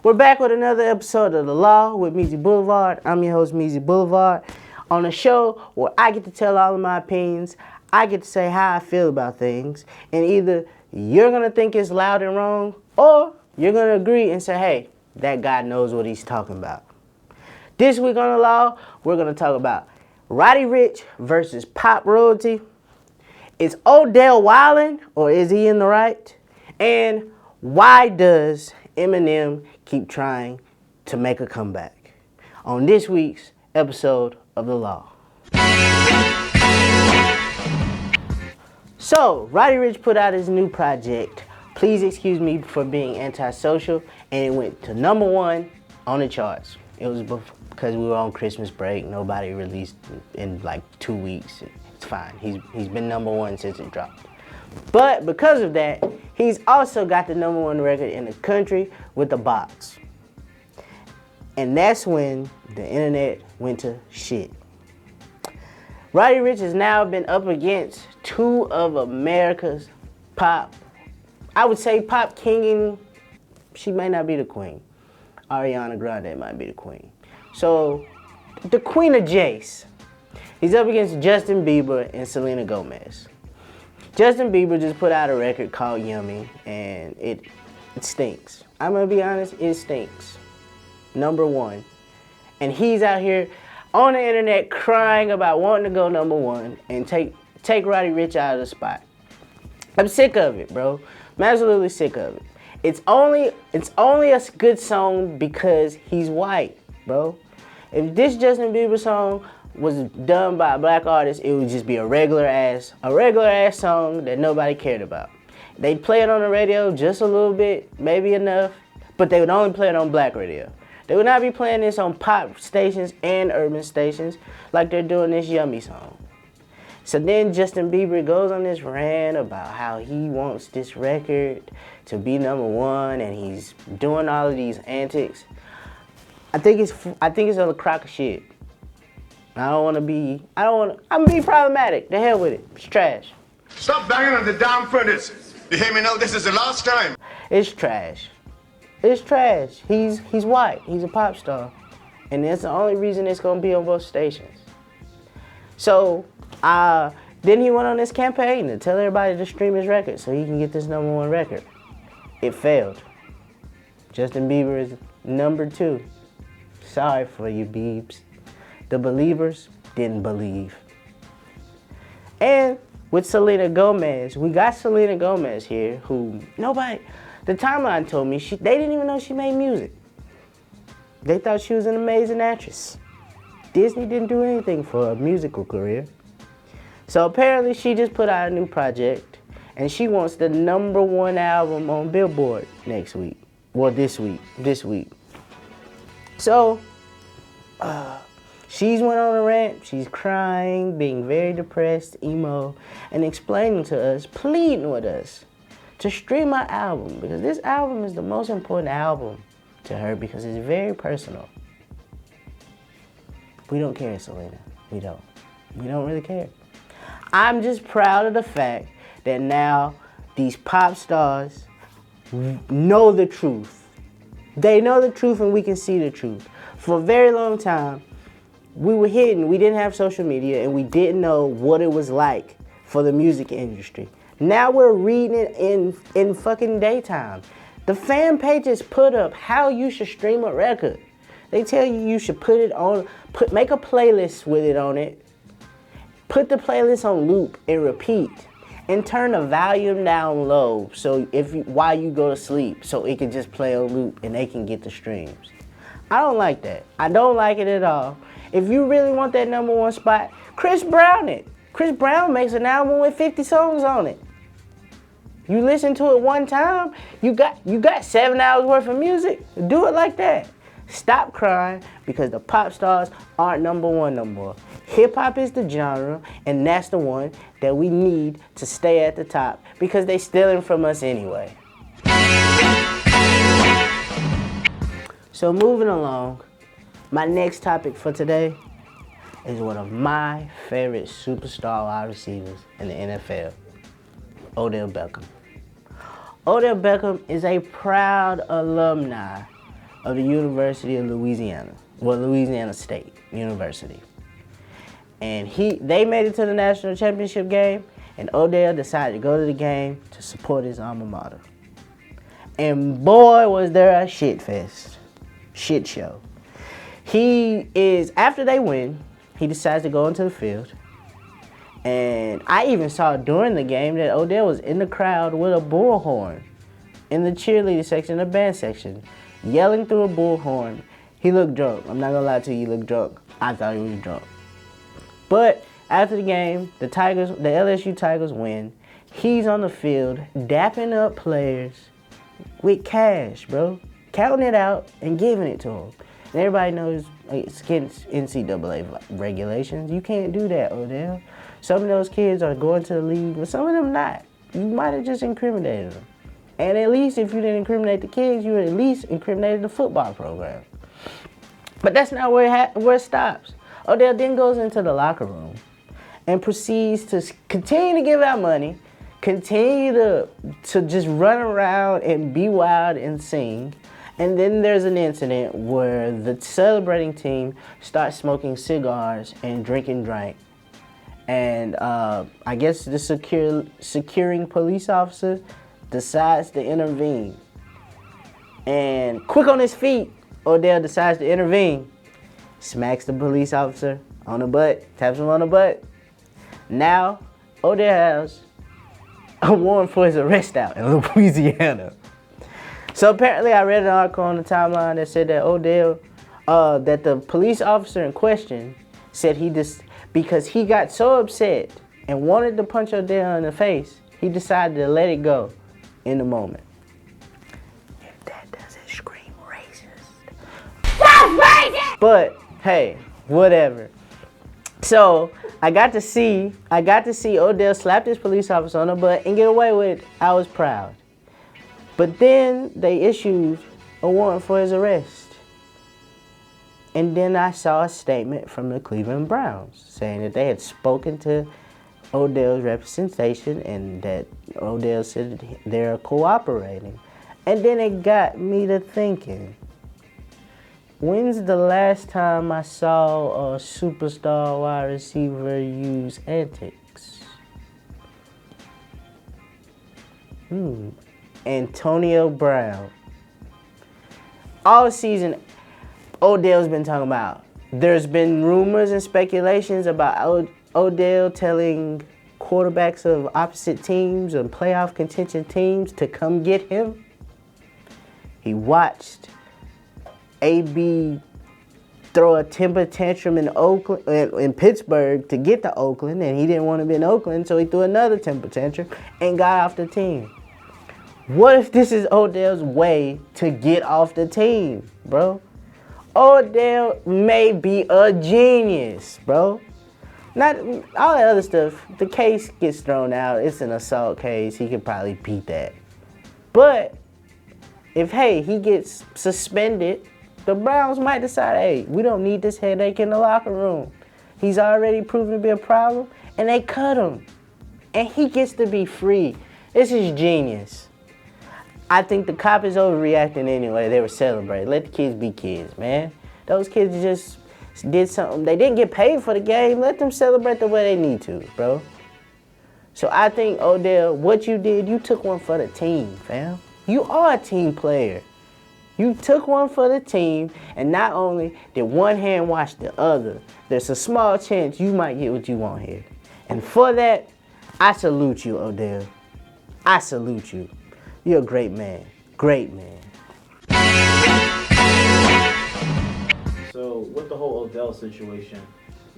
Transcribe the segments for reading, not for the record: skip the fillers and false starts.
We're back with another episode of The Law with Meezy Blvd. I'm your host, Meezy Blvd. On a show where I get to tell all of my opinions, I get to say how I feel about things, and either you're going to think it's loud and wrong, or you're going to agree and say, hey, that guy knows what he's talking about. This week on The Law, we're going to talk about Roddy Ricch versus pop royalty. Is Odell wildin', or is he in the right? And why does Eminem keep trying to make a comeback? On this week's episode of The Law. So, Roddy Ricch put out his new project, Please Excuse Me for Being Antisocial, and it went to #1 on the charts. It was because we were on Christmas break. Nobody released in like 2 weeks. It's fine. He's been #1 since it dropped. But because of that, he's also got the #1 record in the country with The Box. And that's when the internet went to shit. Roddy Ricch has now been up against two of America's pop, I would say pop king, she may not be the queen. Ariana Grande might be the queen. So, the queen of Jace. He's up against Justin Bieber and Selena Gomez. Justin Bieber just put out a record called Yummy, and it stinks. I'm gonna be honest, it stinks. #1. And he's out here on the internet crying about wanting to go #1 and take Roddy Ricch out of the spot. I'm sick of it, bro. I'm absolutely sick of it. It's only a good song because he's white, bro. If this Justin Bieber song was done by a black artist, it would just be a regular ass song that nobody cared about. They'd play it on the radio just a little bit, maybe enough, but they would only play it on black radio. They would not be playing this on pop stations and urban stations like they're doing this Yummy song. So then Justin Bieber goes on this rant about how he wants this record to be #1 and he's doing all of these antics. I think it's a crock of shit. I'm gonna be problematic. The hell with it. It's trash. Stop banging on the damn furnace. You hear me now? This is the last time. It's trash. It's trash. He's white. He's a pop star. And that's the only reason it's gonna be on both stations. So, then he went on this campaign to tell everybody to stream his record so he can get this #1 record. It failed. Justin Bieber is #2. Sorry for you, Biebs. The believers didn't believe. And with Selena Gomez, we got Selena Gomez here, who the timeline told me they didn't even know she made music. They thought she was an amazing actress. Disney didn't do anything for a musical career. So apparently she just put out a new project, and she wants the #1 album on Billboard next week. Well, this week. So, she's went on a rant, she's crying, being very depressed, emo, and explaining to us, pleading with us, to stream our album, because this album is the most important album to her because it's very personal. We don't care, Selena. We don't. We don't really care. I'm just proud of the fact that now these pop stars know the truth. They know the truth and we can see the truth. For a very long time, we were hidden. We didn't have social media and we didn't know what it was like for the music industry. Now we're reading it in fucking daytime. The fan pages put up how you should stream a record. They tell you should put it on, make a playlist with it on it. Put the playlist on loop and repeat. And turn the volume down low so while you go to sleep so it can just play on loop and they can get the streams. I don't like that. I don't like it at all. If you really want that #1 spot, Chris Brown it. Chris Brown makes an album with 50 songs on it. You listen to it one time, you got 7 hours worth of music. Do it like that. Stop crying because the pop stars aren't #1 no more. Hip hop is the genre, and that's the one that we need to stay at the top because they stealing from us anyway. So moving along, my next topic for today is one of my favorite superstar wide receivers in the NFL, Odell Beckham. Odell Beckham is a proud alumni of the University of Louisiana. Well, Louisiana State University. And they made it to the national championship game, and Odell decided to go to the game to support his alma mater. And boy, was there a shit fest. Shit show. After they win, he decides to go into the field. And I even saw during the game that Odell was in the crowd with a bullhorn in the cheerleader section, the band section, yelling through a bullhorn. He looked drunk. I'm not gonna lie to you, he looked drunk. I thought he was drunk. But after the game, the LSU Tigers win. He's on the field, dapping up players with cash, bro. Counting it out and giving it to them. And everybody knows it's against NCAA regulations. You can't do that, Odell. Some of those kids are going to the league, but some of them not. You might have just incriminated them. And at least if you didn't incriminate the kids, you at least incriminated the football program. But that's not where it stops. Odell then goes into the locker room and proceeds to continue to give out money, continue to just run around and be wild and sing. And then there's an incident where the celebrating team starts smoking cigars and drinking drink. And I guess the securing police officer decides to intervene. And quick on his feet, Odell decides to intervene. Smacks the police officer on the butt, taps him on the butt. Now, Odell has a warrant for his arrest out in Louisiana. So apparently I read an article on the timeline that said that Odell, that the police officer in question said because he got so upset and wanted to punch Odell in the face, he decided to let it go in the moment. If that doesn't scream racist. That's racist! But hey, whatever. So I got to see Odell slap this police officer on the butt and get away with it. I was proud. But then they issued a warrant for his arrest. And then I saw a statement from the Cleveland Browns saying that they had spoken to Odell's representation and that Odell said they're cooperating. And then it got me to thinking, when's the last time I saw a superstar wide receiver use antics? Antonio Brown. All season, Odell's been talking about. There's been rumors and speculations about Odell telling quarterbacks of opposite teams and playoff contention teams to come get him. He watched AB throw a temper tantrum in Pittsburgh to get to Oakland, and he didn't want to be in Oakland, so he threw another temper tantrum and got off the team. What if this is Odell's way to get off the team, bro? Odell may be a genius, bro. Not all that other stuff. The case gets thrown out. It's an assault case. He could probably beat that. But if, he gets suspended, the Browns might decide, we don't need this headache in the locker room. He's already proven to be a problem, and they cut him. And he gets to be free. This is genius. I think the cop is overreacting anyway. They were celebrating. Let the kids be kids, man. Those kids just did something. They didn't get paid for the game. Let them celebrate the way they need to, bro. So I think, Odell, what you did, you took one for the team, fam. You are a team player. You took one for the team, and not only did one hand wash the other, there's a small chance you might get what you want here. And for that, I salute you, Odell. I salute you. You're a great man. Great man. So with the whole Odell situation,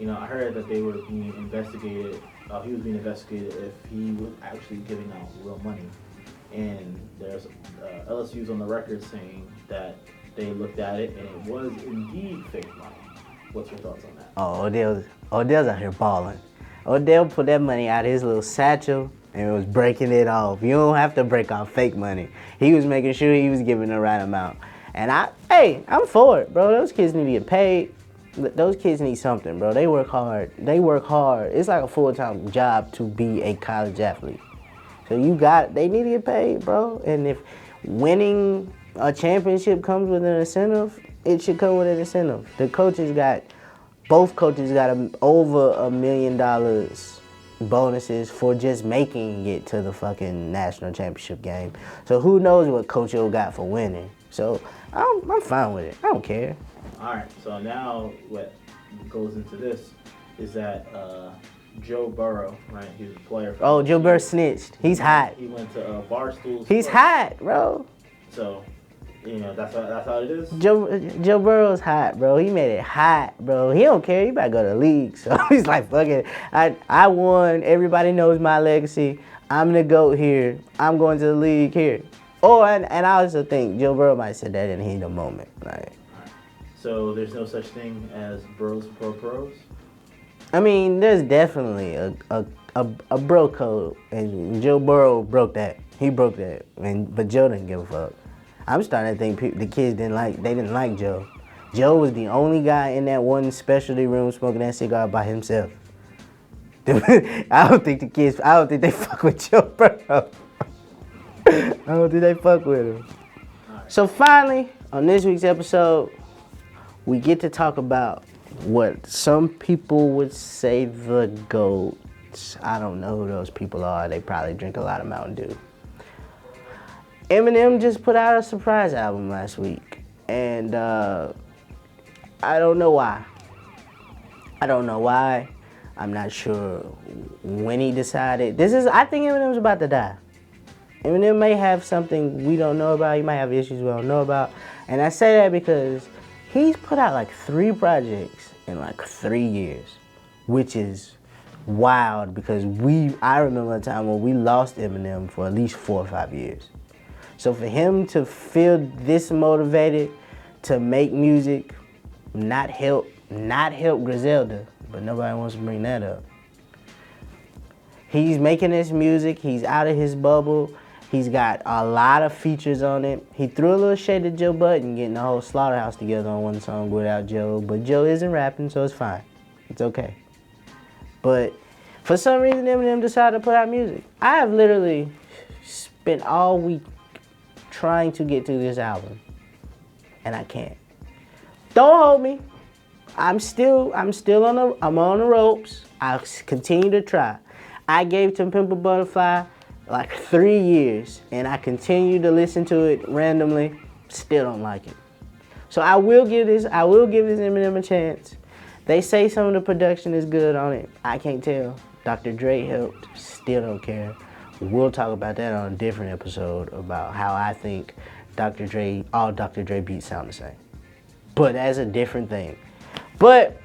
I heard that they were being investigated. He was being investigated if he was actually giving out real money. And there's LSU's on the record saying that they looked at it and it was indeed fake money. What's your thoughts on that? Oh, Odell's out here balling. Odell put that money out of his little satchel and was breaking it off. You don't have to break off fake money. He was making sure he was giving the right amount. And I'm for it, bro. Those kids need to get paid. Those kids need something, bro. They work hard. It's like a full-time job to be a college athlete. So they need to get paid, bro. And if winning a championship comes with an incentive, it should come with an incentive. Both coaches got over $1 million bonuses for just making it to the fucking national championship game. So who knows what Coach O got for winning. So I'm fine with it. I don't care. All right, so now what goes into this is that Joe Burrow, right? He was a player. Oh, Joe Burrow snitched. He's hot. He went to Barstool. He's hot, bro. So, that's how it is. Joe Burrow's hot, bro. He made it hot, bro. He don't care. He about to go to the league. So he's like, fuck it. I won. Everybody knows my legacy. I'm the GOAT here. I'm going to the league here. Oh, and I also think Joe Burrow might have said that in the heat of the moment. Like, so there's no such thing as bros for pros? I mean, there's definitely a bro code, and Joe Burrow broke that. He broke that, but Joe didn't give a fuck. I'm starting to think the kids didn't like Joe. Joe was the only guy in that one specialty room smoking that cigar by himself. I don't think they fuck with Joe Burrow. I don't think they fuck with him. Right. So finally, on this week's episode, we get to talk about what some people would say the GOATs. I don't know who those people are. They probably drink a lot of Mountain Dew. Eminem just put out a surprise album last week, and I don't know why. I'm not sure when he decided. I think Eminem's about to die. Eminem may have something we don't know about. He might have issues we don't know about. And I say that because he's put out like 3 projects in like 3 years, which is wild because I remember a time when we lost Eminem for at least 4 or 5 years. So for him to feel this motivated to make music, not help Griselda, but nobody wants to bring that up. He's making this music, he's out of his bubble, he's got a lot of features on it. He threw a little shade at Joe Budden getting the whole Slaughterhouse together on one song without Joe, but Joe isn't rapping, so it's fine. It's okay. But for some reason, Eminem decided to put out music. I have literally spent all week trying to get through this album, and I can't. Don't hold me. I'm on the ropes. I'll continue to try. I gave To Pimp a Butterfly like 3 years, and I continue to listen to it randomly. Still don't like it. So I will give this Eminem a chance. They say some of the production is good on it. I can't tell. Dr. Dre helped. Still don't care. We'll talk about that on a different episode about how I think all Dr. Dre beats sound the same. But that's a different thing. But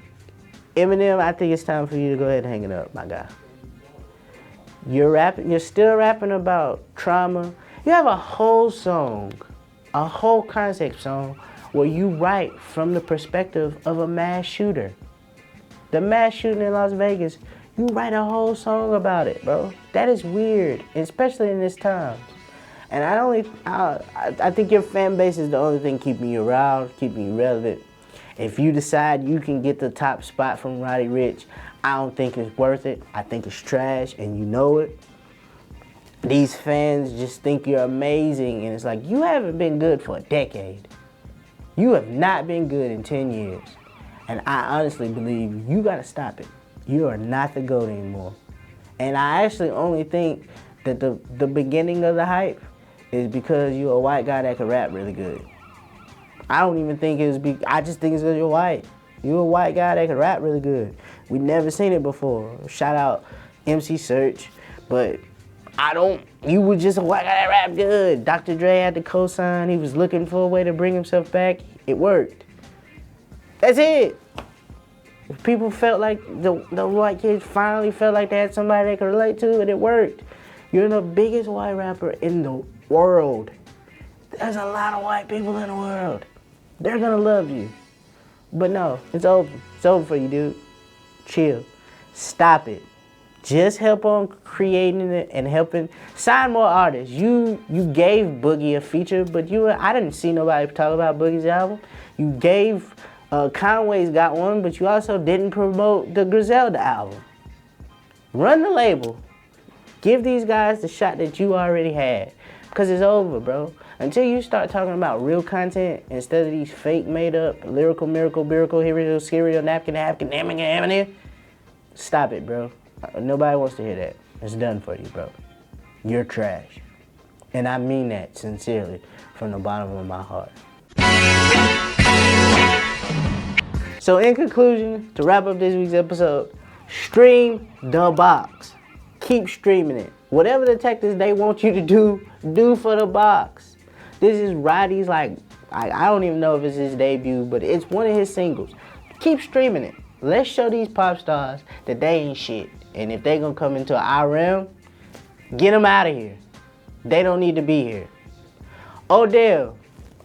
Eminem, I think it's time for you to go ahead and hang it up, my guy. You're still rapping about trauma. You have a whole song, a whole concept song where you write from the perspective of a mass shooter. The mass shooting in Las Vegas, you write a whole song about it, bro. That is weird, especially in this time. And I think your fan base is the only thing keeping you around, keeping you relevant. If you decide you can get the top spot from Roddy Ricch, I don't think it's worth it. I think it's trash, and you know it. These fans just think you're amazing, and it's like, you haven't been good for a decade. You have not been good in 10 years. And I honestly believe you gotta stop it. You are not the GOAT anymore. And I actually only think that the beginning of the hype is because you're a white guy that can rap really good. I don't even think I just think it's because you're white. You're a white guy that can rap really good. We never seen it before. Shout out MC Search, but you were just a white guy that rapped good. Dr. Dre had the cosign. He was looking for a way to bring himself back. It worked. That's it. If people felt like the white kids finally felt like they had somebody they could relate to, and it worked. You're the biggest white rapper in the world. There's a lot of white people in the world. They're gonna love you. But no, it's over. It's over for you, dude. Chill. Stop it. Just help on creating it and helping. Sign more artists. You gave Boogie a feature, but I didn't see nobody talk about Boogie's album. You gave Conway's got one, but you also didn't promote the Griselda album. Run the label. Give these guys the shot that you already had. Because it's over, bro. Until you start talking about real content instead of these fake made up lyrical miracle hero cereal napkin stop it, bro. Nobody wants to hear that. It's done for you, bro. You're trash. And I mean that sincerely from the bottom of my heart. So in conclusion, to wrap up this week's episode, stream the box. Keep streaming it. Whatever the tactics they want you to do for the box. This is Roddy's, I don't even know if it's his debut, but it's one of his singles. Keep streaming it. Let's show these pop stars that they ain't shit. And if they gonna come into our realm, get them out of here. They don't need to be here. Odell,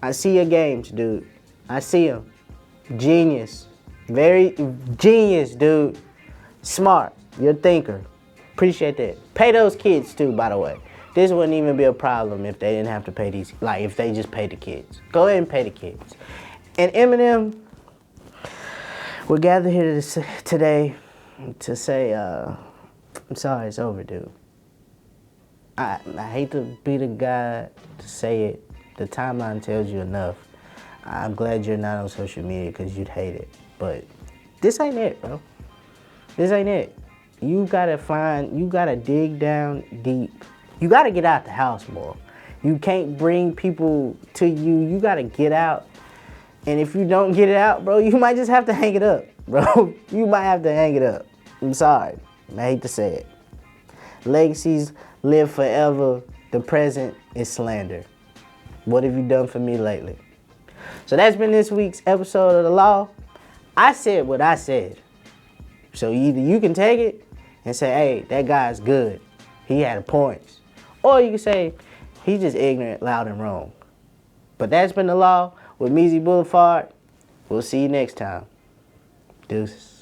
I see your games, dude. I see them. Genius. Very genius, dude. Smart. You're a thinker. Appreciate that. Pay those kids too, by the way. This wouldn't even be a problem if they didn't have to pay these, if they just paid the kids. Go ahead and pay the kids. And Eminem, we're gathered here today to say, I'm sorry, it's over, dude. I hate to be the guy to say it. The timeline tells you enough. I'm glad you're not on social media because you'd hate it. But this ain't it, bro. This ain't it. You gotta dig down deep. You gotta get out the house more. You can't bring people to you. You gotta get out. And if you don't get it out, bro, you might just have to hang it up, bro. You might have to hang it up. I'm sorry. I hate to say it. Legacies live forever. The present is slander. What have you done for me lately? So that's been this week's episode of The Law. I said what I said. So either you can take it and say, hey, that guy's good. He had points. Or you can say, he's just ignorant, loud, and wrong. But that's been The Law with Meezy Blvd. We'll see you next time. Deuces.